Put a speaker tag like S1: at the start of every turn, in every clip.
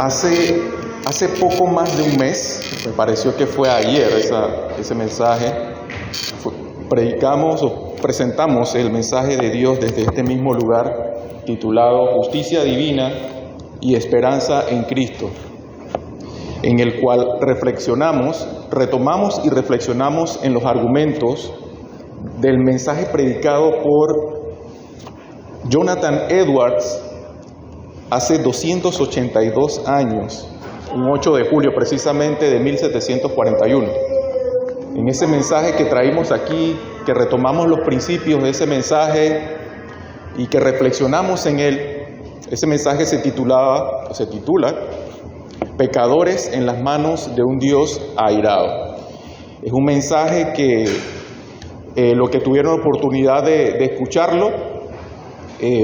S1: Hace poco más de un mes, me pareció que fue ayer ese mensaje, predicamos o presentamos el mensaje de Dios desde este mismo lugar, titulado Justicia Divina y Esperanza en Cristo, en el cual retomamos y reflexionamos en los argumentos del mensaje predicado por Jonathan Edwards hace 282 años, un 8 de julio precisamente de 1741. En ese mensaje que traímos aquí, que retomamos los principios de ese mensaje y que reflexionamos en él, ese mensaje se titula Pecadores en las manos de un Dios airado. Es un mensaje que los que tuvieron oportunidad de escucharlo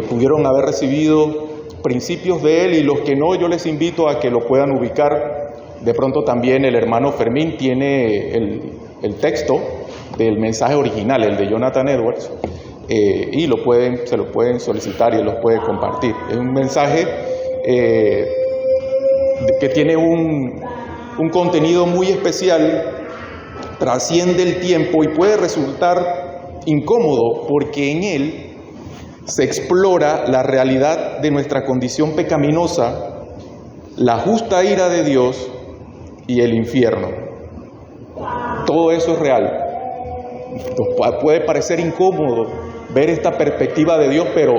S1: pudieron haber recibido principios de él, y los que no, yo les invito a que lo puedan ubicar. De pronto también el hermano Fermín tiene el texto del mensaje original, el de Jonathan Edwards, y se lo pueden solicitar y él los puede compartir. Es un mensaje que tiene un contenido muy especial, trasciende el tiempo y puede resultar incómodo porque en él se explora la realidad de nuestra condición pecaminosa, la justa ira de Dios y el infierno. Todo eso es real. Nos puede parecer incómodo ver esta perspectiva de Dios, pero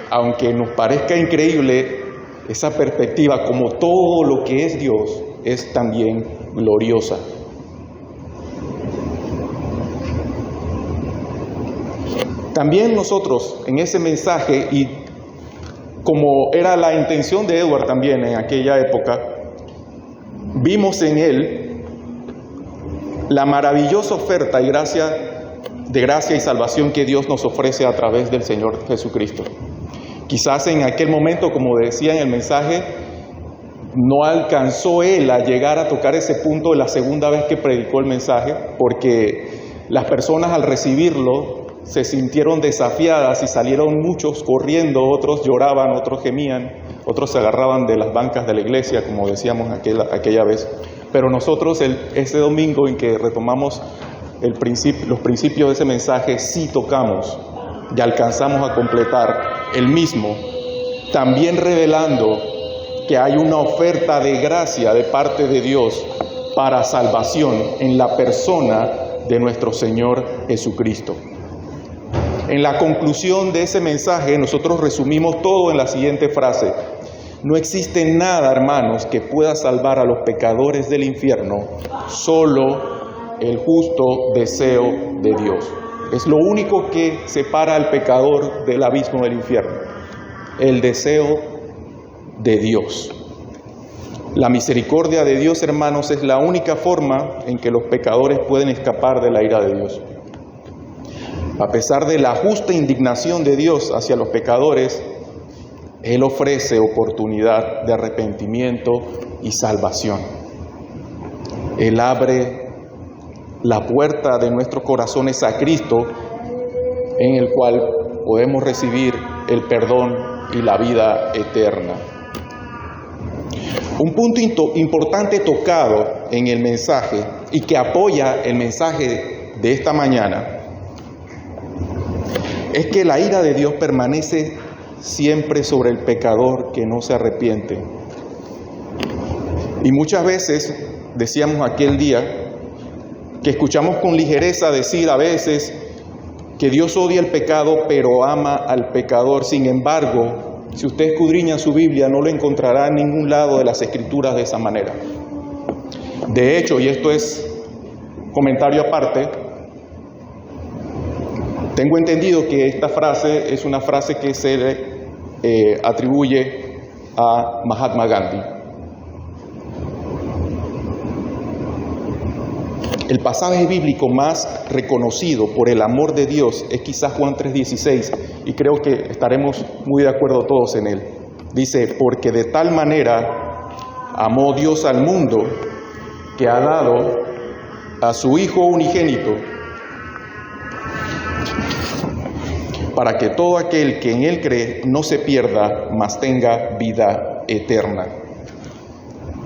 S1: aunque nos parezca increíble, esa perspectiva, como todo lo que es Dios, es también gloriosa. También nosotros en ese mensaje, y como era la intención de Edward también en aquella época, vimos en él la maravillosa oferta de gracia y salvación que Dios nos ofrece a través del Señor Jesucristo. Quizás en aquel momento, como decía en el mensaje, no alcanzó él a llegar a tocar ese punto de la segunda vez que predicó el mensaje, porque las personas al recibirlo se sintieron desafiadas y salieron muchos corriendo, otros lloraban, otros gemían, otros se agarraban de las bancas de la iglesia, como decíamos aquella vez. Pero nosotros ese domingo en que retomamos los principios de ese mensaje, sí tocamos y alcanzamos a completar el mismo, también revelando que hay una oferta de gracia de parte de Dios para salvación en la persona de nuestro Señor Jesucristo. En la conclusión de ese mensaje, nosotros resumimos todo en la siguiente frase: no existe nada, hermanos, que pueda salvar a los pecadores del infierno, solo el justo deseo de Dios. Es lo único que separa al pecador del abismo del infierno, el deseo de Dios. La misericordia de Dios, hermanos, es la única forma en que los pecadores pueden escapar de la ira de Dios. A pesar de la justa indignación de Dios hacia los pecadores, Él ofrece oportunidad de arrepentimiento y salvación. Él abre la puerta de nuestros corazones a Cristo, en el cual podemos recibir el perdón y la vida eterna. Un punto importante tocado en el mensaje y que apoya el mensaje de esta mañana es que la ira de Dios permanece siempre sobre el pecador que no se arrepiente. Y muchas veces, decíamos aquel día, que escuchamos con ligereza decir a veces que Dios odia el pecado, pero ama al pecador. Sin embargo, si usted escudriña su Biblia, no lo encontrará en ningún lado de las Escrituras de esa manera. De hecho, y esto es comentario aparte, tengo entendido que esta frase es una frase que se le atribuye a Mahatma Gandhi. El pasaje bíblico más reconocido por el amor de Dios es quizás Juan 3:16, y creo que estaremos muy de acuerdo todos en él. Dice: porque de tal manera amó Dios al mundo, que ha dado a su Hijo unigénito, para que todo aquel que en Él cree no se pierda, mas tenga vida eterna.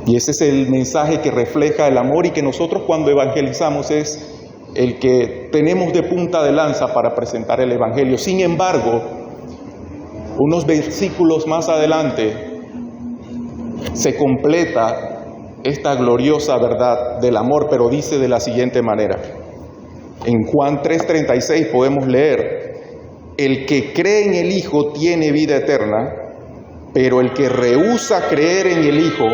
S1: Y ese es el mensaje que refleja el amor y que nosotros cuando evangelizamos es el que tenemos de punta de lanza para presentar el Evangelio. Sin embargo, unos versículos más adelante se completa esta gloriosa verdad del amor, pero dice de la siguiente manera. En Juan 3:36 podemos leer: el que cree en el Hijo tiene vida eterna, pero el que rehúsa creer en el Hijo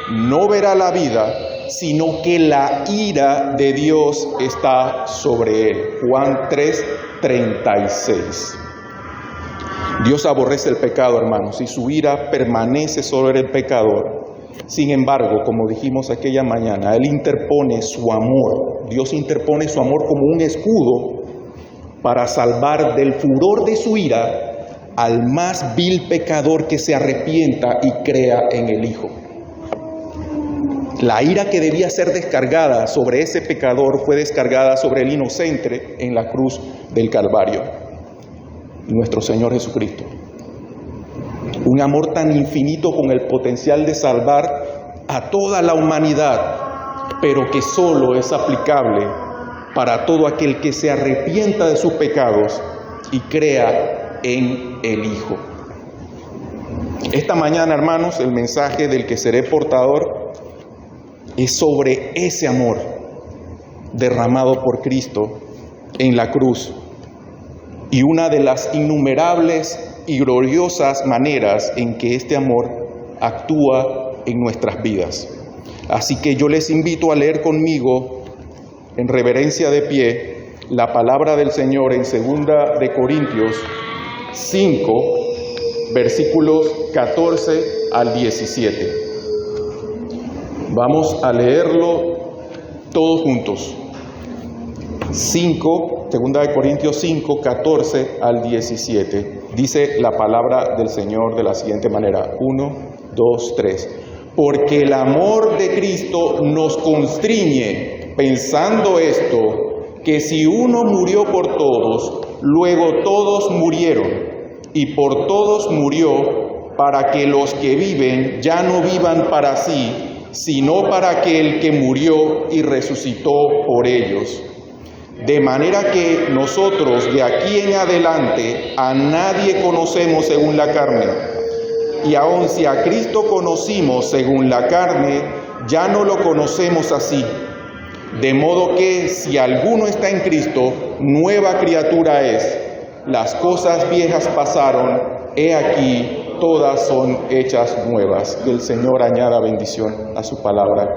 S1: no verá la vida, sino que la ira de Dios está sobre él. Juan 3:36. Dios aborrece el pecado, hermanos, y su ira permanece sobre el pecador. Sin embargo, como dijimos aquella mañana, Él interpone su amor. Dios interpone su amor como un escudo para salvar del furor de su ira al más vil pecador que se arrepienta y crea en el Hijo. La ira que debía ser descargada sobre ese pecador fue descargada sobre el inocente en la cruz del Calvario, nuestro Señor Jesucristo. Un amor tan infinito con el potencial de salvar a toda la humanidad, pero que solo es aplicable para todo aquel que se arrepienta de sus pecados y crea en el Hijo. Esta mañana, hermanos, el mensaje del que seré portador es sobre ese amor derramado por Cristo en la cruz y una de las innumerables y gloriosas maneras en que este amor actúa en nuestras vidas. Así que yo les invito a leer conmigo, en reverencia de pie, la palabra del Señor en 2 de Corintios 5, versículos 14 al 17. Vamos a leerlo todos juntos. 2 de Corintios 5, 14 al 17. Dice la palabra del Señor de la siguiente manera. 1, 2, 3. Porque el amor de Cristo nos constriñe, pensando esto, que si uno murió por todos, luego todos murieron, y por todos murió, para que los que viven ya no vivan para sí, sino para aquel que murió y resucitó por ellos. De manera que nosotros de aquí en adelante a nadie conocemos según la carne. Y aun si a Cristo conocimos según la carne, ya no lo conocemos así. De modo que si alguno está en Cristo, nueva criatura es. Las cosas viejas pasaron, he aquí, todas son hechas nuevas. Que el Señor añada bendición a su palabra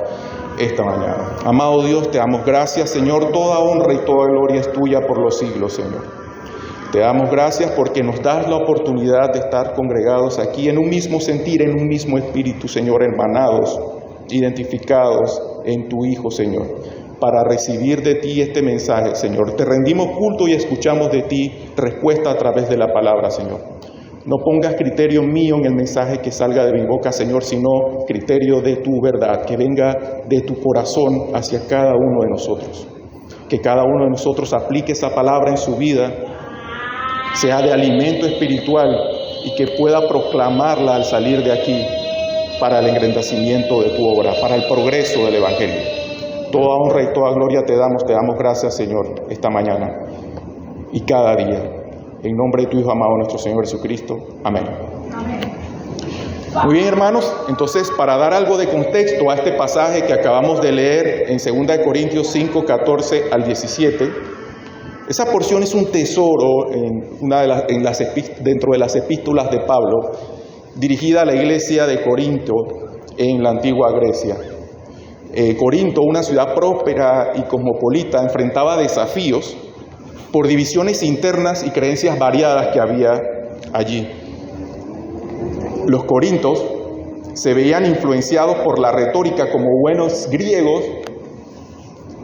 S1: esta mañana. Amado Dios, te damos gracias, Señor. Toda honra y toda gloria es tuya por los siglos, Señor. Te damos gracias porque nos das la oportunidad de estar congregados aquí en un mismo sentir, en un mismo espíritu, Señor, hermanados, identificados en tu Hijo, Señor, para recibir de ti este mensaje, Señor. Te rendimos culto y escuchamos de ti respuesta a través de la palabra, Señor. No pongas criterio mío en el mensaje que salga de mi boca, Señor, sino criterio de tu verdad, que venga de tu corazón hacia cada uno de nosotros. Que cada uno de nosotros aplique esa palabra en su vida, sea de alimento espiritual y que pueda proclamarla al salir de aquí para el engrandecimiento de tu obra, para el progreso del Evangelio. Toda honra y toda gloria te damos gracias, Señor, esta mañana y cada día. En nombre de tu Hijo amado, nuestro Señor Jesucristo. Amén. Amén. Muy bien, hermanos. Entonces, para dar algo de contexto a este pasaje que acabamos de leer en 2 de Corintios 5, 14 al 17, esa porción es un tesoro dentro de las epístolas de Pablo, dirigida a la iglesia de Corinto en la antigua Grecia. Corinto, una ciudad próspera y cosmopolita, enfrentaba desafíos por divisiones internas y creencias variadas que había allí. Los corintos se veían influenciados por la retórica como buenos griegos,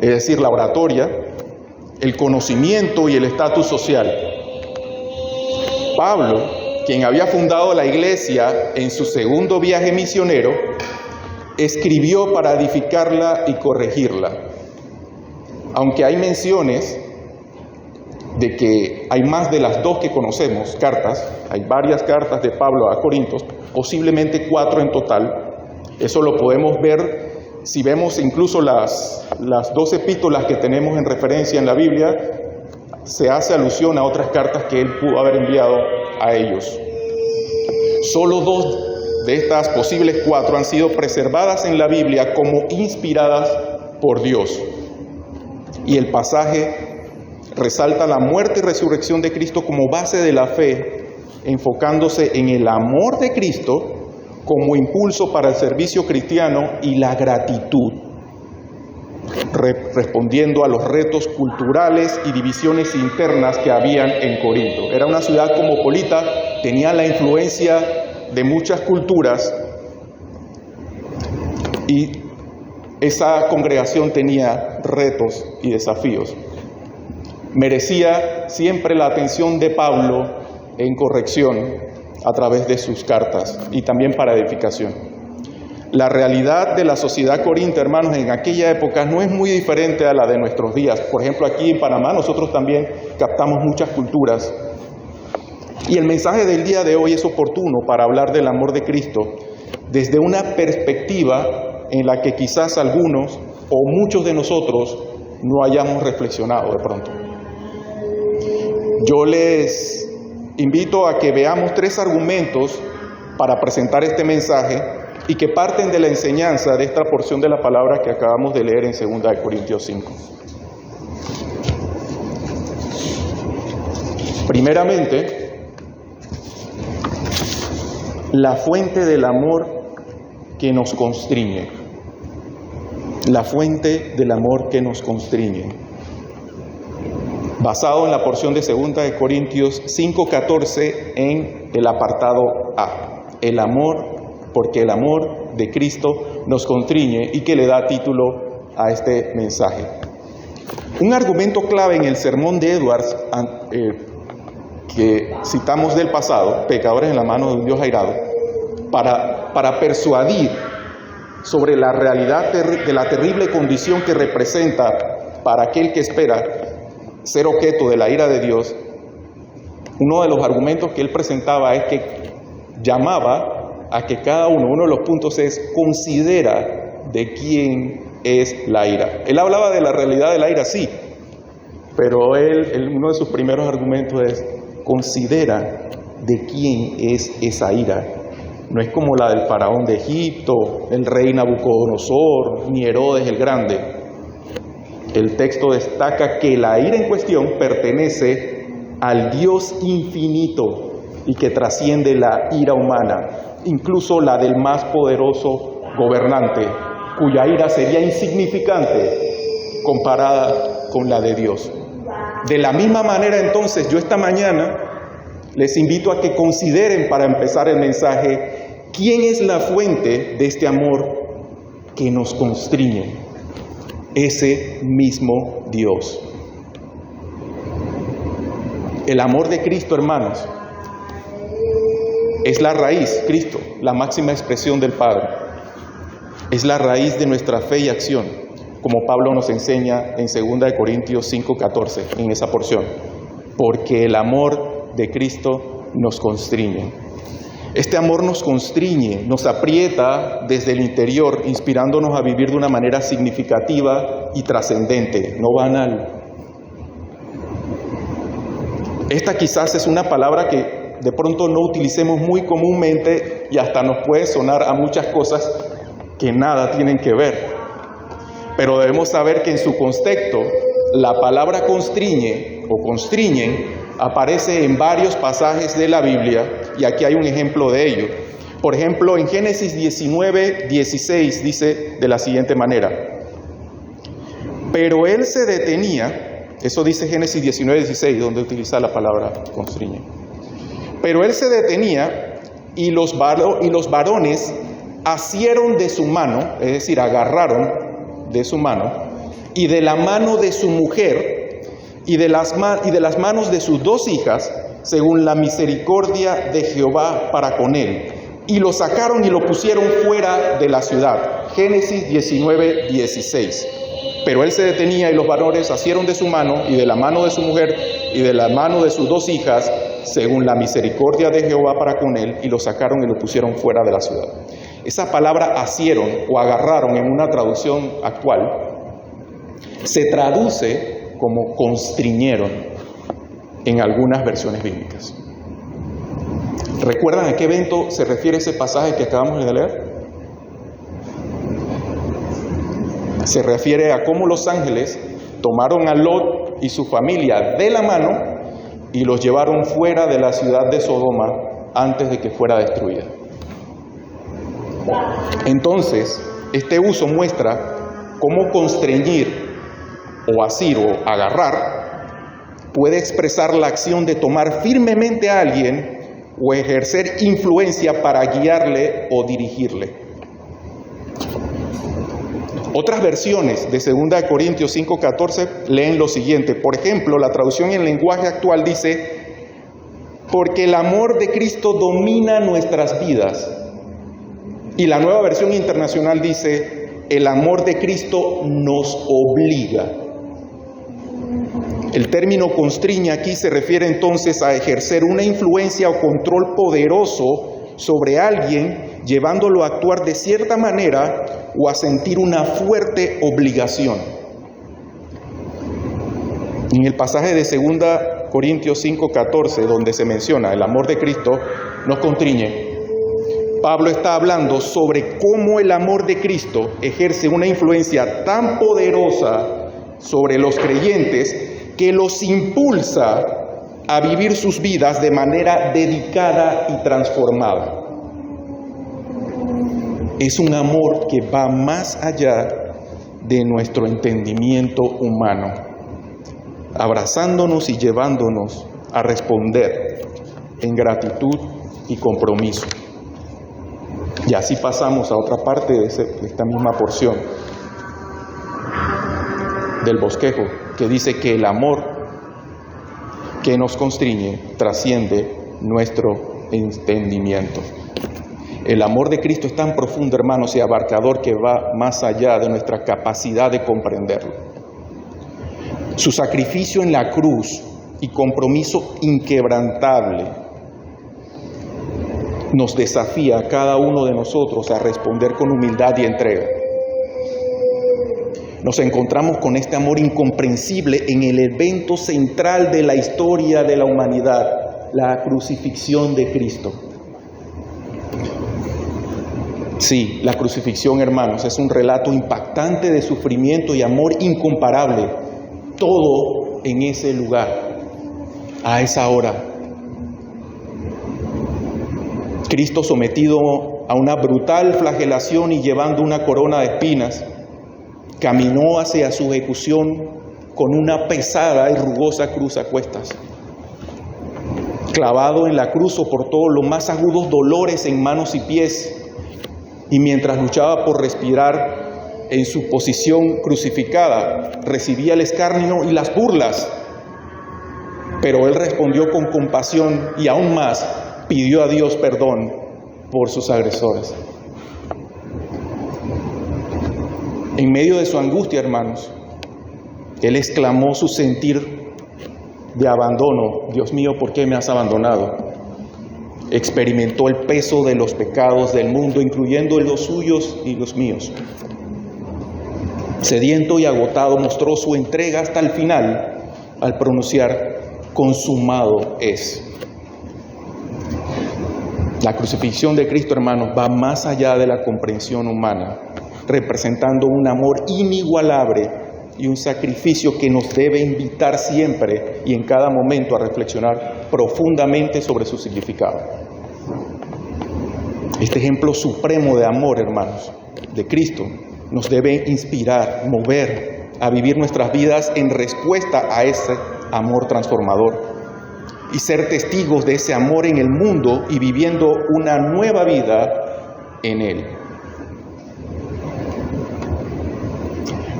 S1: es decir, la oratoria, el conocimiento y el estatus social. Pablo, quien había fundado la iglesia en su segundo viaje misionero, escribió para edificarla y corregirla. Aunque hay menciones de que hay más de las 2 que conocemos, cartas, hay varias cartas de Pablo a Corintios, posiblemente 4 en total. Eso lo podemos ver si vemos incluso las 2 epístolas que tenemos en referencia en la Biblia. Se hace alusión a otras cartas que él pudo haber enviado a ellos. Solo 2 de estas posibles 4 han sido preservadas en la Biblia como inspiradas por Dios. Y el pasaje resalta la muerte y resurrección de Cristo como base de la fe, enfocándose en el amor de Cristo como impulso para el servicio cristiano y la gratitud, respondiendo a los retos culturales y divisiones internas que habían en Corinto. Era una ciudad cosmopolita, tenía la influencia de muchas culturas y esa congregación tenía retos y desafíos. Merecía siempre la atención de Pablo en corrección a través de sus cartas y también para edificación. La realidad de la sociedad corintia, hermanos, en aquella época no es muy diferente a la de nuestros días. Por ejemplo, aquí en Panamá nosotros también captamos muchas culturas. Y el mensaje del día de hoy es oportuno para hablar del amor de Cristo desde una perspectiva en la que quizás algunos o muchos de nosotros no hayamos reflexionado de pronto. Yo les invito a que veamos 3 argumentos para presentar este mensaje y que parten de la enseñanza de esta porción de la palabra que acabamos de leer en 2 Corintios 5. Primeramente, la fuente del amor que nos constriñe. La fuente del amor que nos constriñe. Basado en la porción de 2 Corintios 5:14 en el apartado A. El amor, porque el amor de Cristo nos constriñe, y que le da título a este mensaje. Un argumento clave en el sermón de Edwards, que citamos del pasado, Pecadores en la mano de un Dios airado, para persuadir sobre la realidad de la terrible condición que representa para aquel que espera ser objeto de la ira de Dios. Uno de los argumentos que él presentaba es que llamaba a que cada uno de los puntos es: considera de quién es la ira. Él hablaba de la realidad de la ira, sí, pero uno de sus primeros argumentos es: considera de quién es esa ira. No es como la del faraón de Egipto, el rey Nabucodonosor, ni Herodes el Grande. El texto destaca que la ira en cuestión pertenece al Dios infinito y que trasciende la ira humana, incluso la del más poderoso gobernante, cuya ira sería insignificante comparada con la de Dios. De la misma manera, entonces, yo esta mañana les invito a que consideren, para empezar el mensaje, quién es la fuente de este amor que nos constriñe. Ese mismo Dios. El amor de Cristo, hermanos, es la raíz, Cristo, la máxima expresión del Padre. Es la raíz de nuestra fe y acción, como Pablo nos enseña en 2 Corintios 5:14, en esa porción. Porque el amor de Cristo nos constriñe. Este amor nos constriñe, nos aprieta desde el interior, inspirándonos a vivir de una manera significativa y trascendente, no banal. Esta quizás es una palabra que de pronto no utilicemos muy comúnmente y hasta nos puede sonar a muchas cosas que nada tienen que ver. Pero debemos saber que en su contexto, la palabra constriñe o constriñen aparece en varios pasajes de la Biblia, y aquí hay un ejemplo de ello. Por ejemplo, en Génesis 19:16 dice de la siguiente manera: pero él se detenía, eso dice Génesis 19:16, donde utiliza la palabra constriñe. Pero él se detenía y los varones asieron de su mano, es decir, agarraron de su mano, y de la mano de su mujer, y de las manos de sus 2 hijas, según la misericordia de Jehová para con él, y lo sacaron y lo pusieron fuera de la ciudad. Génesis 19:16. Pero él se detenía y los varones asieron de su mano y de la mano de su mujer y de la mano de sus 2 hijas, según la misericordia de Jehová para con él, y lo sacaron y lo pusieron fuera de la ciudad. esa palabra asieron o agarraron en una traducción actual, se traduce como constriñeron en algunas versiones bíblicas. ¿Recuerdan a qué evento se refiere ese pasaje que acabamos de leer? Se refiere a cómo los ángeles tomaron a Lot y su familia de la mano y los llevaron fuera de la ciudad de Sodoma antes de que fuera destruida. Entonces, este uso muestra cómo constreñir o asir o agarrar puede expresar la acción de tomar firmemente a alguien o ejercer influencia para guiarle o dirigirle. Otras versiones de 2 Corintios 5:14 leen lo siguiente. Por ejemplo, la traducción en lenguaje actual dice: porque el amor de Cristo domina nuestras vidas. Y la Nueva Versión Internacional dice: el amor de Cristo nos obliga. El término constriña aquí se refiere entonces a ejercer una influencia o control poderoso sobre alguien, llevándolo a actuar de cierta manera o a sentir una fuerte obligación. En el pasaje de 2 Corintios 5:14, donde se menciona el amor de Cristo nos constriñe, Pablo está hablando sobre cómo el amor de Cristo ejerce una influencia tan poderosa sobre los creyentes que los impulsa a vivir sus vidas de manera dedicada y transformada. Es un amor que va más allá de nuestro entendimiento humano, abrazándonos y llevándonos a responder en gratitud y compromiso. Y así pasamos a otra parte de esta misma porción del bosquejo, que dice que el amor que nos constriñe trasciende nuestro entendimiento. El amor de Cristo es tan profundo, hermanos, y abarcador que va más allá de nuestra capacidad de comprenderlo. Su sacrificio en la cruz y compromiso inquebrantable nos desafía a cada uno de nosotros a responder con humildad y entrega. Nos encontramos con este amor incomprensible en el evento central de la historia de la humanidad, la crucifixión de Cristo. Sí, la crucifixión, hermanos, es un relato impactante de sufrimiento y amor incomparable. Todo en ese lugar, a esa hora. Cristo sometido a una brutal flagelación y llevando una corona de espinas, caminó hacia su ejecución con una pesada y rugosa cruz a cuestas. Clavado en la cruz soportó los más agudos dolores en manos y pies, y mientras luchaba por respirar en su posición crucificada, recibía el escarnio y las burlas. Pero él respondió con compasión y aún más pidió a Dios perdón por sus agresores. En medio de su angustia, hermanos, él exclamó su sentir de abandono. Dios mío, ¿por qué me has abandonado? Experimentó el peso de los pecados del mundo, incluyendo los suyos y los míos. Sediento y agotado, mostró su entrega hasta el final al pronunciar: consumado es. La crucifixión de Cristo, hermanos, va más allá de la comprensión humana, representando un amor inigualable y un sacrificio que nos debe invitar siempre y en cada momento a reflexionar profundamente sobre su significado. Este ejemplo supremo de amor, hermanos, de Cristo, nos debe inspirar, mover a vivir nuestras vidas en respuesta a ese amor transformador y ser testigos de ese amor en el mundo y viviendo una nueva vida en Él.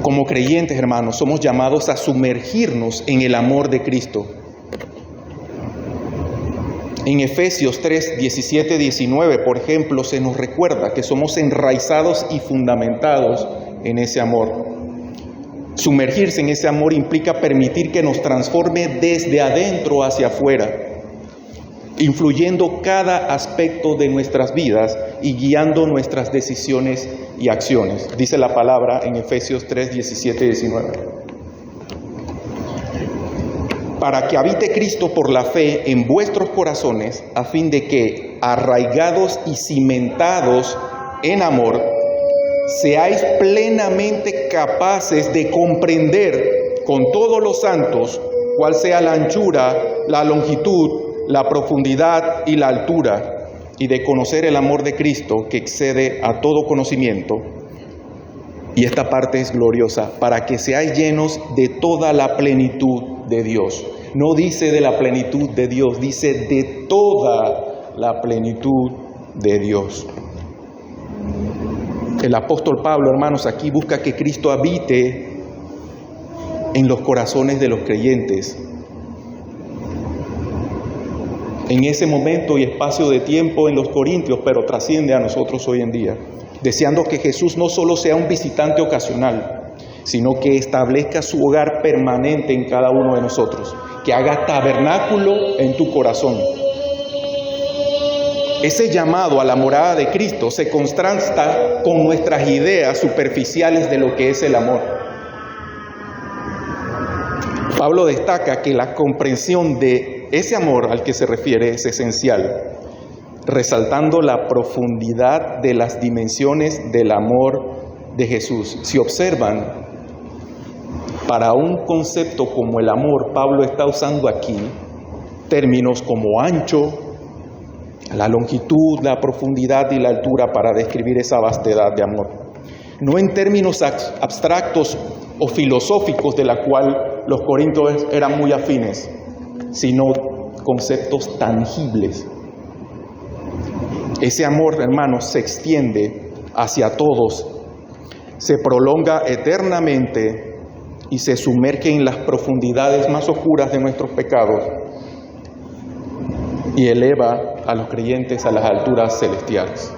S1: Como creyentes, hermanos, somos llamados a sumergirnos en el amor de Cristo. En Efesios 3, 17, 19, por ejemplo, se nos recuerda que somos enraizados y fundamentados en ese amor. Sumergirse en ese amor implica permitir que nos transforme desde adentro hacia afuera, influyendo cada aspecto de nuestras vidas y guiando nuestras decisiones y acciones. Dice la palabra en Efesios 3, 17 y 19. Para que habite Cristo por la fe en vuestros corazones, a fin de que, arraigados y cimentados en amor, seáis plenamente capaces de comprender con todos los santos cuál sea la anchura, la longitud, la profundidad y la altura, y de conocer el amor de Cristo que excede a todo conocimiento. Y esta parte es gloriosa, para que seáis llenos de toda la plenitud de Dios. No dice de la plenitud de Dios, dice de toda la plenitud de Dios. El apóstol Pablo, hermanos, aquí busca que Cristo habite en los corazones de los creyentes. En ese momento y espacio de tiempo en los Corintios, pero trasciende a nosotros hoy en día, deseando que Jesús no solo sea un visitante ocasional, sino que establezca su hogar permanente en cada uno de nosotros, que haga tabernáculo en tu corazón. Ese llamado a la morada de Cristo se contrasta con nuestras ideas superficiales de lo que es el amor. Pablo destaca que la comprensión de ese amor al que se refiere es esencial, resaltando la profundidad de las dimensiones del amor de Jesús. Si observan, para un concepto como el amor, Pablo está usando aquí términos como ancho, la longitud, la profundidad y la altura para describir esa vastedad de amor. No en términos abstractos o filosóficos de la cual los corintios eran muy afines, sino conceptos tangibles. Ese amor, hermanos, se extiende hacia todos, se prolonga eternamente y se sumerge en las profundidades más oscuras de nuestros pecados y eleva a los creyentes a las alturas celestiales.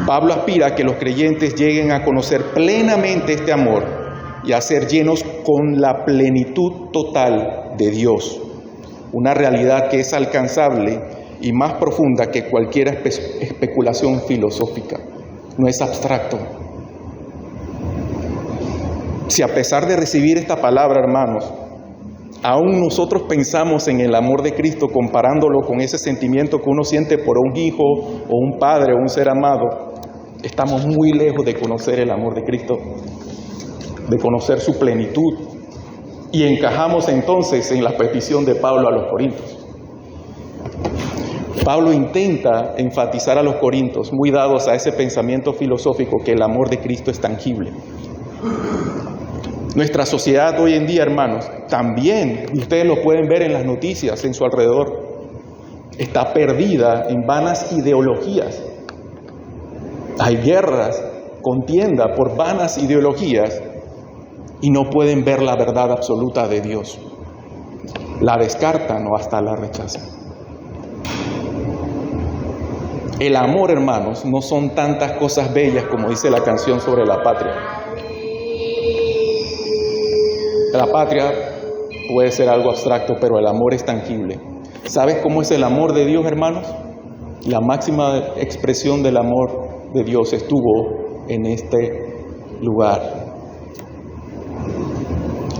S1: Pablo aspira a que los creyentes lleguen a conocer plenamente este amor y a ser llenos con la plenitud total de Dios, una realidad que es alcanzable y más profunda que cualquier especulación filosófica. No es abstracto. Si a pesar de recibir esta palabra, hermanos, aún nosotros pensamos en el amor de Cristo comparándolo con ese sentimiento que uno siente por un hijo o un padre o un ser amado, estamos muy lejos de conocer el amor de Cristo, de conocer su plenitud, y encajamos entonces en la petición de Pablo a los Corintios. Pablo intenta enfatizar a los corintios, muy dados a ese pensamiento filosófico, que el amor de Cristo es tangible. Nuestra sociedad hoy en día, hermanos, también, ustedes lo pueden ver en las noticias en su alrededor, está perdida en vanas ideologías. Hay guerras, contienda por vanas ideologías y no pueden ver la verdad absoluta de Dios. La descartan o hasta la rechazan. El amor, hermanos, no son tantas cosas bellas como dice la canción sobre la patria. La patria puede ser algo abstracto, pero el amor es tangible. ¿Sabes cómo es el amor de Dios, hermanos? La máxima expresión del amor de Dios estuvo en este lugar.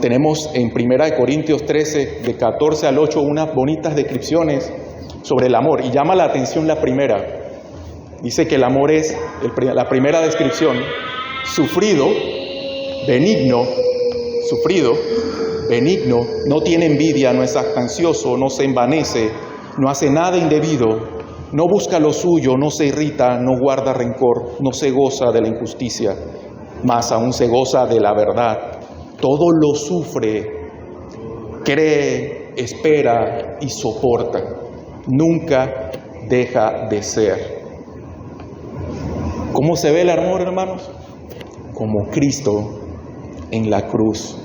S1: Tenemos en 1 Corintios 13, de 14 al 8, unas bonitas descripciones sobre el amor, y llama la atención la primera. Dice que el amor es, la primera descripción, sufrido, benigno, no tiene envidia, no es jactancioso, no se envanece, no hace nada indebido, no busca lo suyo, no se irrita, no guarda rencor, no se goza de la injusticia, más aún se goza de la verdad. Todo lo sufre, cree, espera y soporta. Nunca deja de ser. ¿Cómo se ve el amor, hermanos? Como Cristo en la cruz,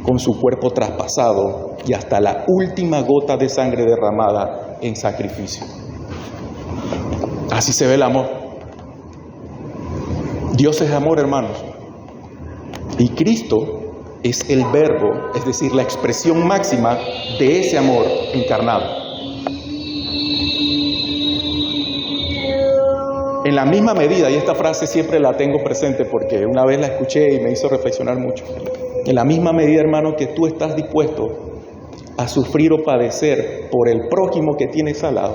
S1: con su cuerpo traspasado y hasta la última gota de sangre derramada en sacrificio. Así se ve el amor. Dios es amor, hermanos. Y Cristo es el verbo, es decir, la expresión máxima de ese amor encarnado. En la misma medida, y esta frase siempre la tengo presente porque una vez la escuché y me hizo reflexionar mucho. En la misma medida, hermano, que tú estás dispuesto a sufrir o padecer por el prójimo que tienes al lado,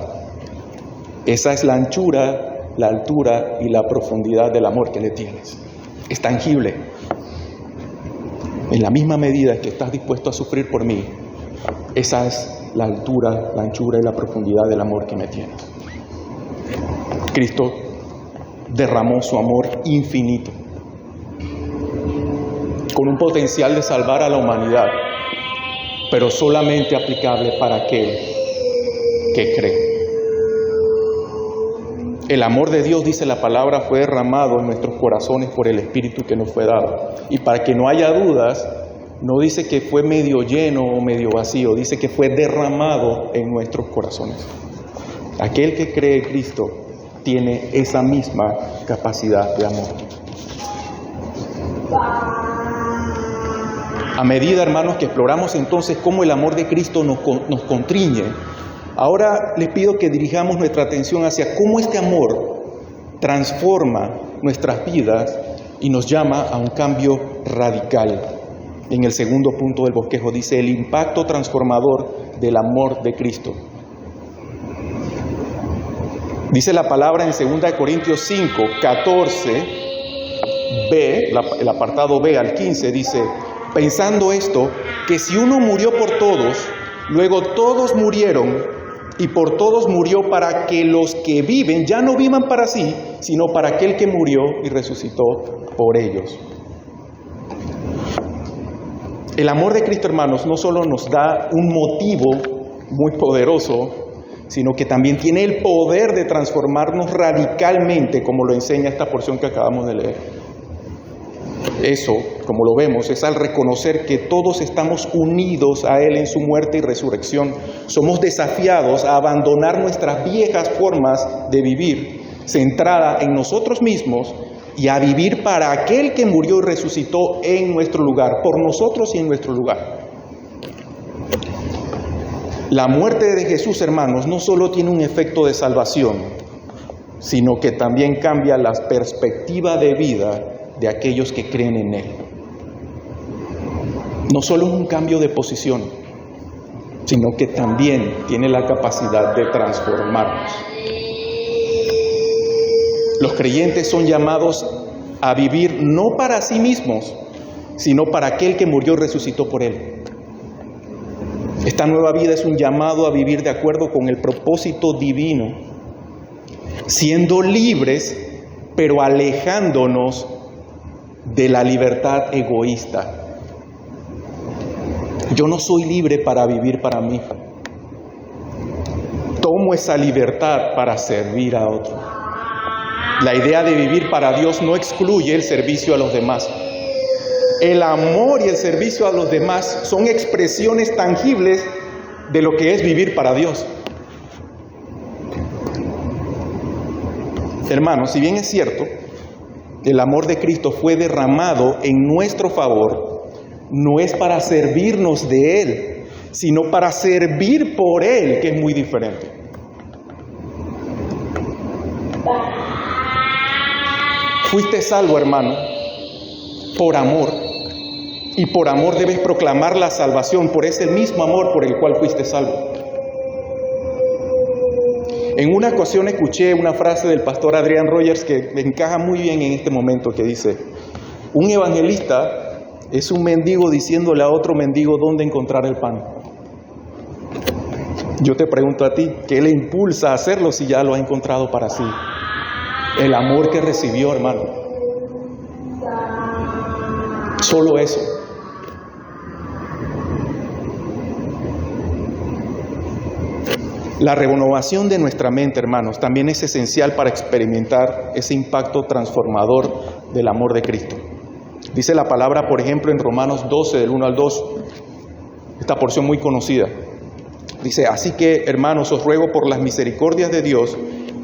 S1: esa es la anchura, la altura y la profundidad del amor que le tienes. Es tangible. En la misma medida que estás dispuesto a sufrir por mí, esa es la altura, la anchura y la profundidad del amor que me tienes. Cristo derramó su amor infinito, con un potencial de salvar a la humanidad, pero solamente aplicable para aquel que cree. El amor de Dios, dice la palabra, fue derramado en nuestros corazones por el Espíritu que nos fue dado. Y para que no haya dudas, no dice que fue medio lleno o medio vacío, dice que fue derramado en nuestros corazones. Aquel que cree en Cristo tiene esa misma capacidad de amor. A medida, hermanos, que exploramos entonces cómo el amor de Cristo nos constriñe, ahora les pido que dirijamos nuestra atención hacia cómo este amor transforma nuestras vidas y nos llama a un cambio radical. En el segundo punto del bosquejo dice el impacto transformador del amor de Cristo. Dice la palabra en 2 Corintios 5, 14b, el apartado B al 15, dice: pensando esto, que si uno murió por todos, luego todos murieron, y por todos murió para que los que viven ya no vivan para sí, sino para aquel que murió y resucitó por ellos. El amor de Cristo, hermanos, no solo nos da un motivo muy poderoso, sino que también tiene el poder de transformarnos radicalmente, como lo enseña esta porción que acabamos de leer. Eso, como lo vemos, es al reconocer que todos estamos unidos a Él en su muerte y resurrección. Somos desafiados a abandonar nuestras viejas formas de vivir, centrada en nosotros mismos, y a vivir para aquel que murió y resucitó en nuestro lugar, por nosotros y en nuestro lugar. La muerte de Jesús, hermanos, no solo tiene un efecto de salvación, sino que también cambia la perspectiva de vida de aquellos que creen en Él. No solo es un cambio de posición, sino que también tiene la capacidad de transformarnos. Los creyentes son llamados a vivir no para sí mismos, sino para aquel que murió y resucitó por Él. Esta nueva vida es un llamado a vivir de acuerdo con el propósito divino, siendo libres, pero alejándonos de la libertad egoísta. Yo no soy libre para vivir para mí. Tomo esa libertad para servir a otros. La idea de vivir para Dios no excluye el servicio a los demás. El amor y el servicio a los demás son expresiones tangibles de lo que es vivir para Dios. Hermanos, si bien es cierto, el amor de Cristo fue derramado en nuestro favor, no es para servirnos de Él, sino para servir por Él, que es muy diferente. Fuiste salvo, hermano, por amor. Y por amor debes proclamar la salvación, por ese mismo amor por el cual fuiste salvo. En una ocasión escuché una frase del pastor Adrian Rogers que me encaja muy bien en este momento, que dice: un evangelista es un mendigo diciéndole a otro mendigo dónde encontrar el pan. Yo te pregunto a ti, ¿qué le impulsa a hacerlo si ya lo ha encontrado para sí? El amor que recibió, hermano. Solo eso. La renovación de nuestra mente, hermanos, también es esencial para experimentar ese impacto transformador del amor de Cristo. Dice la palabra, por ejemplo, en Romanos 12, del 1 al 2, esta porción muy conocida. Dice: así que, hermanos, os ruego por las misericordias de Dios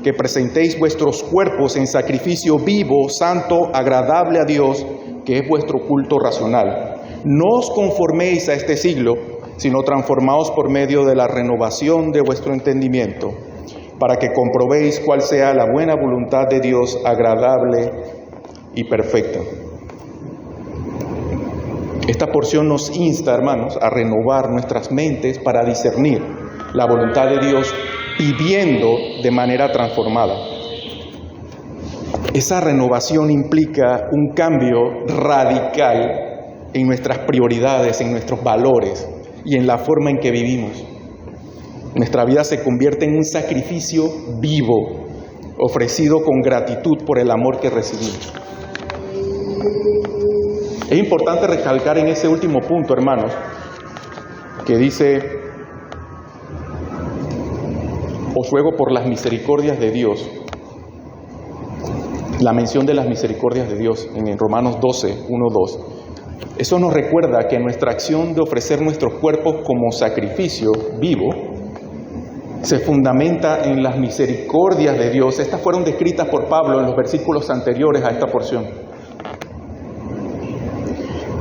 S1: que presentéis vuestros cuerpos en sacrificio vivo, santo, agradable a Dios, que es vuestro culto racional. No os conforméis a este siglo, sino transformaos por medio de la renovación de vuestro entendimiento, para que comprobéis cuál sea la buena voluntad de Dios, agradable y perfecta. Esta porción nos insta, hermanos, a renovar nuestras mentes para discernir la voluntad de Dios, viviendo de manera transformada. Esa renovación implica un cambio radical en nuestras prioridades, en nuestros valores y en la forma en que vivimos. Nuestra vida se convierte en un sacrificio vivo, ofrecido con gratitud por el amor que recibimos. Es importante recalcar en ese último punto, hermanos, que dice: os ruego por las misericordias de Dios. La mención de las misericordias de Dios en Romanos 12, 1, 2. Eso nos recuerda que nuestra acción de ofrecer nuestros cuerpos como sacrificio vivo se fundamenta en las misericordias de Dios. Estas fueron descritas por Pablo en los versículos anteriores a esta porción.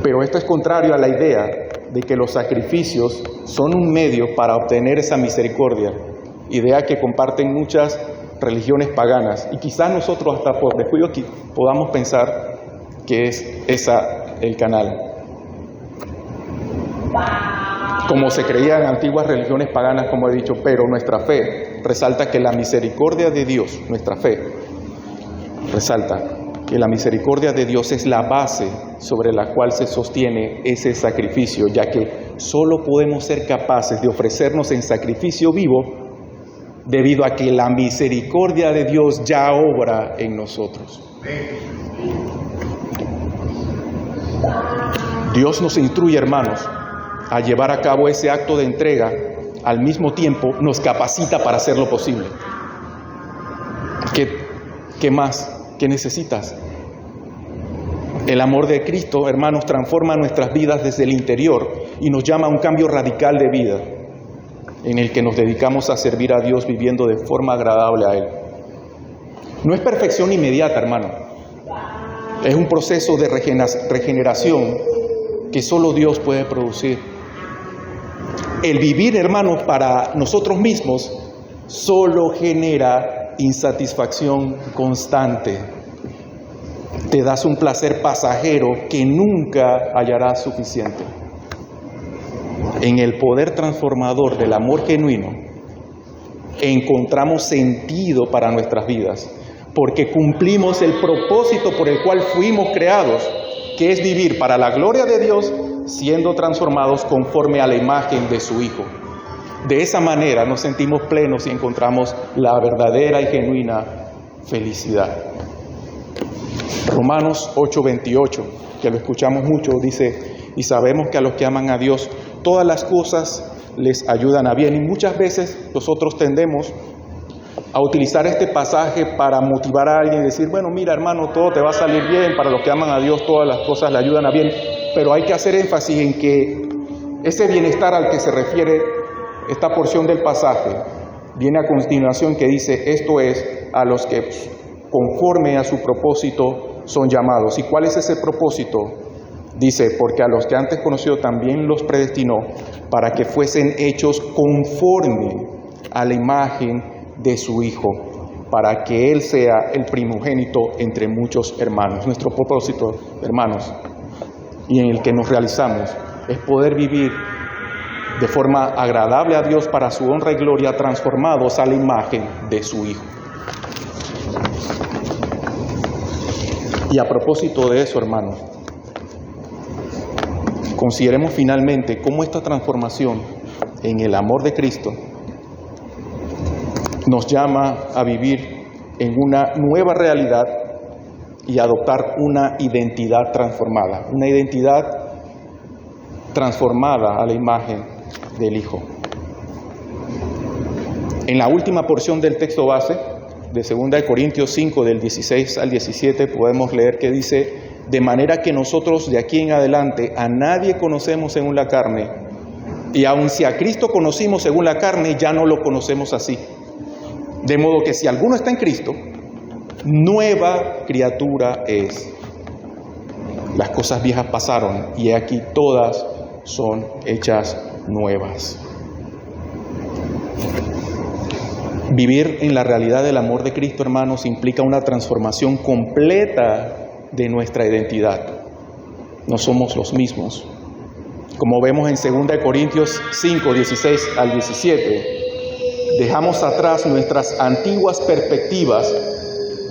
S1: Pero esto es contrario a la idea de que los sacrificios son un medio para obtener esa misericordia, idea que comparten muchas religiones paganas, y quizás nosotros hasta por descuido podamos pensar que es esa el canal. Como se creía en antiguas religiones paganas, como he dicho, pero nuestra fe resalta que la misericordia de Dios, nuestra fe resalta que la misericordia de Dios es la base sobre la cual se sostiene ese sacrificio, ya que solo podemos ser capaces de ofrecernos en sacrificio vivo debido a que la misericordia de Dios ya obra en nosotros. Dios nos instruye, hermanos, a llevar a cabo ese acto de entrega. Al mismo tiempo nos capacita para hacerlo posible. ¿Qué más? ¿Qué necesitas? El amor de Cristo, hermanos, transforma nuestras vidas desde el interior y nos llama a un cambio radical de vida, en el que nos dedicamos a servir a Dios viviendo de forma agradable a Él. No es perfección inmediata, hermano. Es un proceso de regeneración que solo Dios puede producir. El vivir, hermanos, para nosotros mismos solo genera insatisfacción constante. Te das un placer pasajero que nunca hallarás suficiente. En el poder transformador del amor genuino, encontramos sentido para nuestras vidas, porque cumplimos el propósito por el cual fuimos creados, que es vivir para la gloria de Dios, siendo transformados conforme a la imagen de su Hijo. De esa manera nos sentimos plenos y encontramos la verdadera y genuina felicidad. Romanos 8:28, que lo escuchamos mucho, dice: y sabemos que a los que aman a Dios, todas las cosas les ayudan a bien. Y muchas veces nosotros tendemos a utilizar este pasaje para motivar a alguien y decir: bueno, mira, hermano, todo te va a salir bien, para los que aman a Dios todas las cosas le ayudan a bien. Pero hay que hacer énfasis en que ese bienestar al que se refiere esta porción del pasaje viene a continuación, que dice: esto es, a los que conforme a su propósito son llamados. ¿Y cuál es ese propósito? Dice: porque a los que antes conoció también los predestinó para que fuesen hechos conforme a la imagen de su Hijo, para que Él sea el primogénito entre muchos hermanos. Nuestro propósito, hermanos, y en el que nos realizamos, es poder vivir de forma agradable a Dios para su honra y gloria, transformados a la imagen de su Hijo. Y a propósito de eso, hermanos, consideremos finalmente cómo esta transformación en el amor de Cristo nos llama a vivir en una nueva realidad y adoptar una identidad transformada a la imagen del Hijo. En la última porción del texto base de 2 Corintios 5, del 16 al 17, podemos leer que dice: de manera que nosotros de aquí en adelante a nadie conocemos según la carne, y aun si a Cristo conocimos según la carne, ya no lo conocemos así. De modo que si alguno está en Cristo, nueva criatura es. Las cosas viejas pasaron y aquí todas son hechas nuevas. Vivir en la realidad del amor de Cristo, hermanos, implica una transformación completa de nuestra identidad. No somos los mismos. Como vemos en 2 Corintios 5, 16 al 17, dejamos atrás nuestras antiguas perspectivas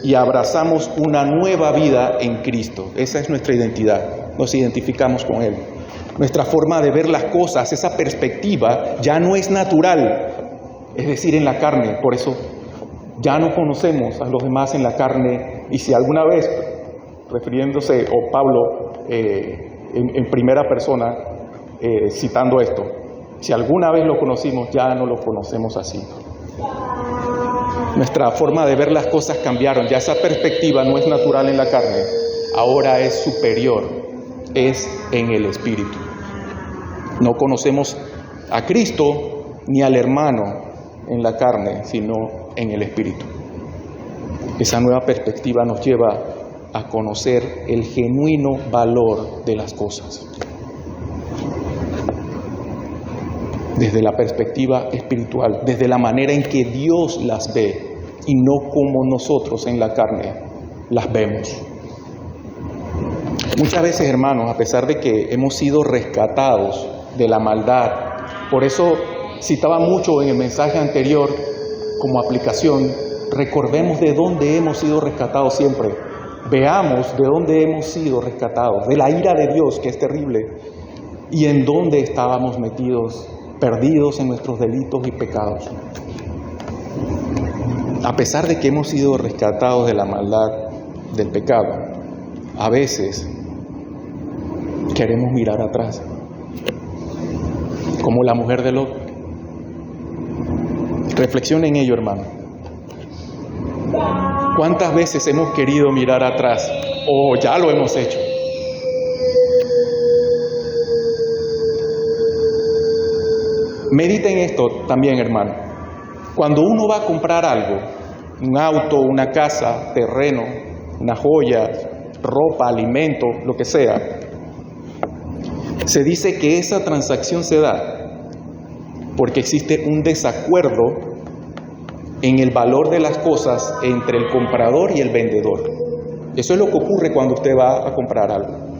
S1: y abrazamos una nueva vida en Cristo. Esa es nuestra identidad. Nos identificamos con Él. Nuestra forma de ver las cosas, esa perspectiva, ya no es natural. Es decir, en la carne. Por eso ya no conocemos a los demás en la carne. Y si alguna vez, refiriéndose, o Pablo en primera persona, citando esto, si alguna vez lo conocimos, ya no lo conocemos así. Nuestra forma de ver las cosas cambiaron. Ya esa perspectiva no es natural en la carne. Ahora es superior. Es en el Espíritu. No conocemos a Cristo ni al hermano en la carne, sino en el Espíritu. Esa nueva perspectiva nos lleva a conocer el genuino valor de las cosas desde la perspectiva espiritual, desde la manera en que Dios las ve y no como nosotros en la carne las vemos. Muchas veces, hermanos, a pesar de que hemos sido rescatados de la maldad, por eso citaba mucho en el mensaje anterior como aplicación, recordemos de dónde hemos sido rescatados siempre. Veamos de dónde hemos sido rescatados, de la ira de Dios, que es terrible, y en dónde estábamos metidos, perdidos en nuestros delitos y pecados. A pesar de que hemos sido rescatados de la maldad, del pecado, a veces queremos mirar atrás, como la mujer de Lot. Reflexiona en ello, hermano. ¿Cuántas veces hemos querido mirar atrás o ya lo hemos hecho? Medita en esto también, hermano. Cuando uno va a comprar algo, un auto, una casa, terreno, una joya, ropa, alimento, lo que sea, se dice que esa transacción se da porque existe un desacuerdo en el valor de las cosas entre el comprador y el vendedor. Eso es lo que ocurre cuando usted va a comprar algo.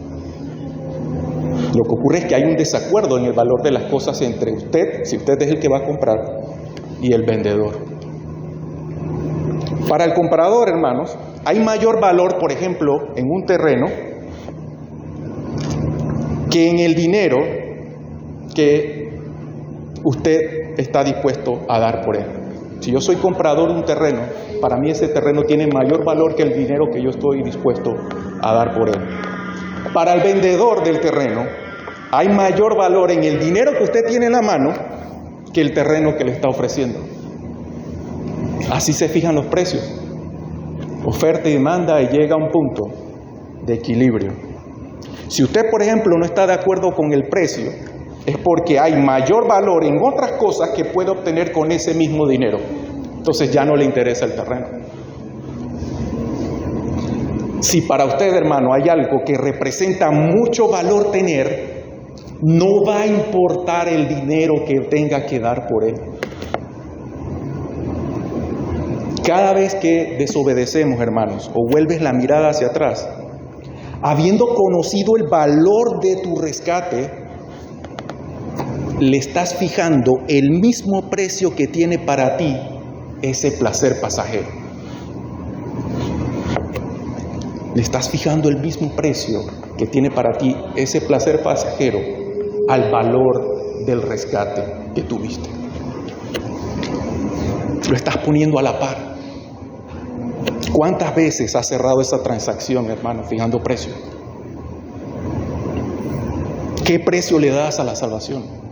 S1: Lo que ocurre es que hay un desacuerdo en el valor de las cosas entre usted, si usted es el que va a comprar, y el vendedor. Para el comprador, hermanos, hay mayor valor, por ejemplo, en un terreno que en el dinero que usted está dispuesto a dar por él. Si yo soy comprador de un terreno, para mí ese terreno tiene mayor valor que el dinero que yo estoy dispuesto a dar por él. Para el vendedor del terreno, hay mayor valor en el dinero que usted tiene en la mano que el terreno que le está ofreciendo. Así se fijan los precios. Oferta y demanda, y llega a un punto de equilibrio. Si usted, por ejemplo, no está de acuerdo con el precio, es porque hay mayor valor en otras cosas que puede obtener con ese mismo dinero. Entonces ya no le interesa el terreno. Si para usted, hermano, hay algo que representa mucho valor tener, no va a importar el dinero que tenga que dar por él. Cada vez que desobedecemos, hermanos, o vuelves la mirada hacia atrás, habiendo conocido el valor de tu rescate, le estás fijando el mismo precio que tiene para ti ese placer pasajero. Le estás fijando el mismo precio que tiene para ti ese placer pasajero al valor del rescate que tuviste. Lo estás poniendo a la par. ¿Cuántas veces has cerrado esa transacción, hermano, fijando precio? ¿Qué precio le das a la salvación?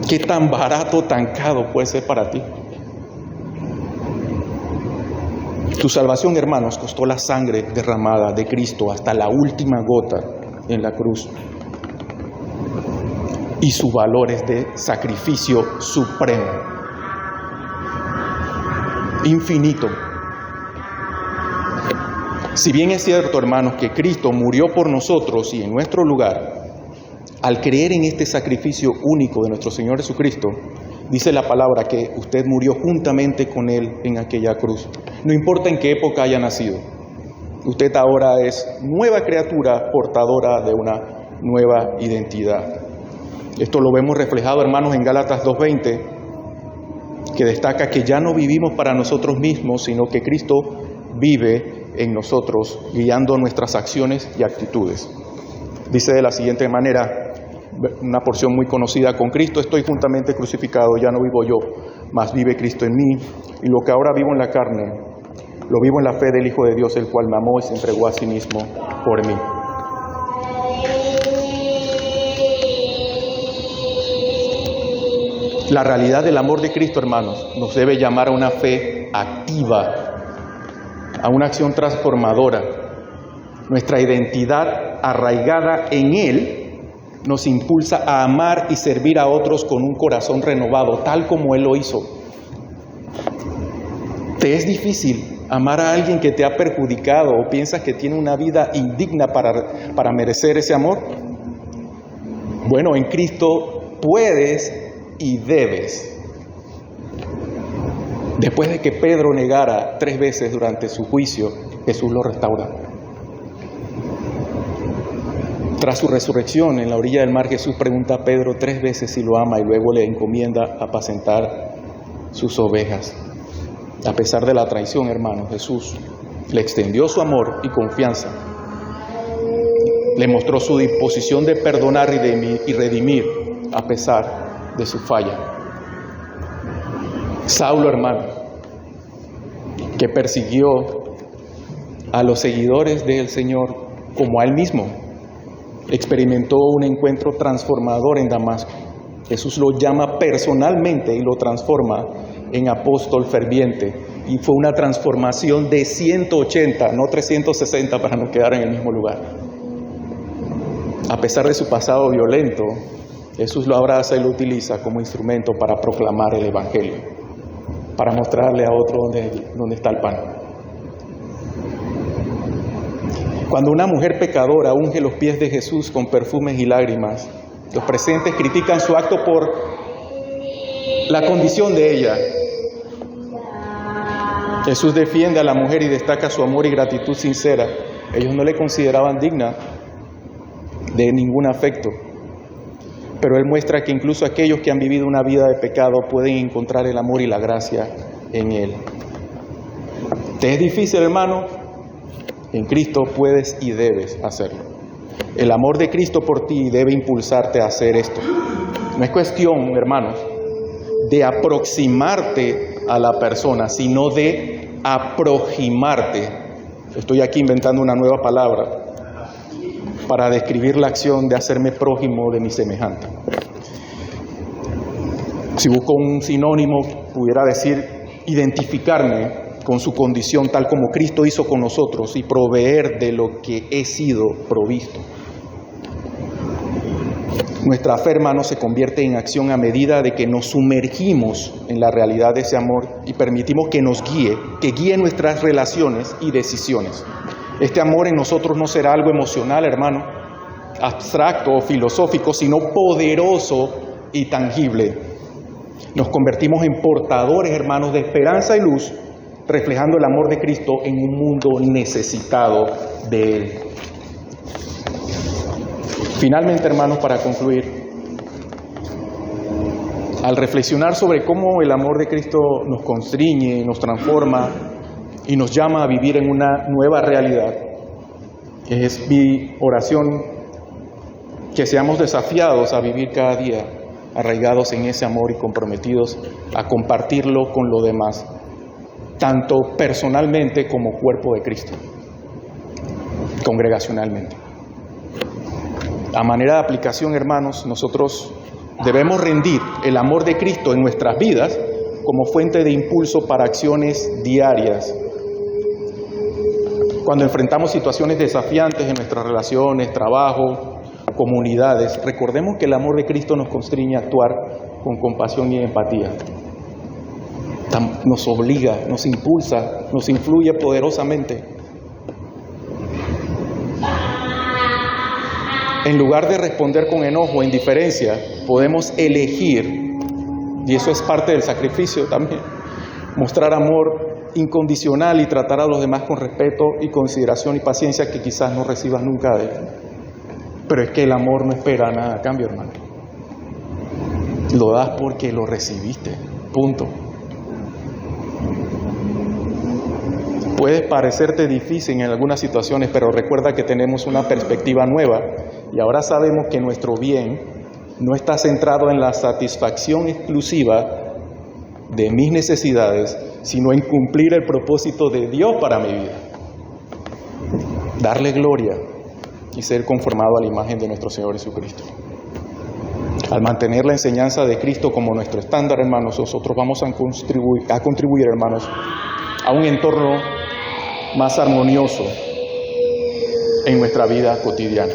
S1: ¿Qué tan barato, tan caro puede ser para ti? Tu salvación, hermanos, costó la sangre derramada de Cristo hasta la última gota en la cruz. Y su valor es de sacrificio supremo, infinito. Si bien es cierto, hermanos, que Cristo murió por nosotros y en nuestro lugar, al creer en este sacrificio único de nuestro Señor Jesucristo, Dice la palabra que usted murió juntamente con Él en aquella cruz. No importa en qué época haya nacido, usted ahora es nueva criatura portadora de una nueva identidad. Esto lo vemos reflejado, hermanos, en Gálatas 2:20, que destaca que ya no vivimos para nosotros mismos, sino que Cristo vive en nosotros, guiando nuestras acciones y actitudes. Dice de la siguiente manera, una porción muy conocida: con Cristo estoy juntamente crucificado, ya no vivo yo, mas vive Cristo en mí, y lo que ahora vivo en la carne, lo vivo en la fe del Hijo de Dios, el cual me amó y se entregó a sí mismo por mí. La realidad del amor de Cristo, hermanos, nos debe llamar a una fe activa, a una acción transformadora. Nuestra identidad arraigada en Él nos impulsa a amar y servir a otros con un corazón renovado, tal como Él lo hizo. ¿Te es difícil amar a alguien que te ha perjudicado o piensas que tiene una vida indigna para merecer ese amor? Bueno, en Cristo puedes y debes. Después de que Pedro negara 3 veces durante su juicio, Jesús lo restaura. Tras su resurrección en la orilla del mar, Jesús pregunta a Pedro 3 veces si lo ama y luego le encomienda apacentar sus ovejas. A pesar de la traición, hermanos, Jesús le extendió su amor y confianza. Le mostró su disposición de perdonar y redimir a pesar de su falla. Saulo, hermano, que persiguió a los seguidores del Señor como a él mismo, experimentó un encuentro transformador en Damasco. Jesús lo llama personalmente y lo transforma en apóstol ferviente. Y fue una transformación de 180, no 360, para no quedar en el mismo lugar. A pesar de su pasado violento, Jesús lo abraza y lo utiliza como instrumento para proclamar el Evangelio, para mostrarle a otro dónde está el pan. Cuando una mujer pecadora unge los pies de Jesús con perfumes y lágrimas, los presentes critican su acto por la condición de ella. Jesús defiende a la mujer y destaca su amor y gratitud sincera. Ellos no le consideraban digna de ningún afecto, pero Él muestra que incluso aquellos que han vivido una vida de pecado pueden encontrar el amor y la gracia en Él. ¿Te es difícil, hermano? En Cristo puedes y debes hacerlo. El amor de Cristo por ti debe impulsarte a hacer esto. No es cuestión, hermanos, de aproximarte a la persona, sino de aproximarte. Estoy aquí inventando una nueva palabra para describir la acción de hacerme prójimo de mi semejante. Si busco un sinónimo, pudiera decir identificarme con su condición tal como Cristo hizo con nosotros y proveer de lo que he sido provisto. Nuestra fe, hermano, se convierte en acción a medida de que nos sumergimos en la realidad de ese amor y permitimos que nos guíe, que guíe nuestras relaciones y decisiones. Este amor en nosotros no será algo emocional, hermano, abstracto o filosófico, sino poderoso y tangible. Nos convertimos en portadores, hermanos, de esperanza y luz, reflejando el amor de Cristo en un mundo necesitado de Él. Finalmente, hermanos, para concluir, al reflexionar sobre cómo el amor de Cristo nos constriñe, nos transforma y nos llama a vivir en una nueva realidad, es mi oración que seamos desafiados a vivir cada día arraigados en ese amor y comprometidos a compartirlo con los demás, tanto personalmente como cuerpo de Cristo, congregacionalmente. A manera de aplicación, hermanos, nosotros debemos rendir el amor de Cristo en nuestras vidas como fuente de impulso para acciones diarias. Cuando enfrentamos situaciones desafiantes en nuestras relaciones, trabajo, comunidades, recordemos que el amor de Cristo nos constriñe a actuar con compasión y empatía. Nos obliga, nos impulsa, nos influye poderosamente. En lugar de responder con enojo o indiferencia, podemos elegir Y eso es parte del sacrificio también. Mostrar amor incondicional y tratar a los demás con respeto y consideración y paciencia que quizás no recibas nunca de él. Pero es que el amor no espera nada a cambio, hermano. Lo das porque lo recibiste. Punto. Puede parecerte difícil en algunas situaciones, pero recuerda que tenemos una perspectiva nueva y ahora sabemos que nuestro bien no está centrado en la satisfacción exclusiva de mis necesidades, sino en cumplir el propósito de Dios para mi vida. Darle gloria y ser conformado a la imagen de nuestro Señor Jesucristo. Al mantener la enseñanza de Cristo como nuestro estándar, hermanos, nosotros vamos a contribuir, hermanos, a un entorno más armonioso en nuestra vida cotidiana.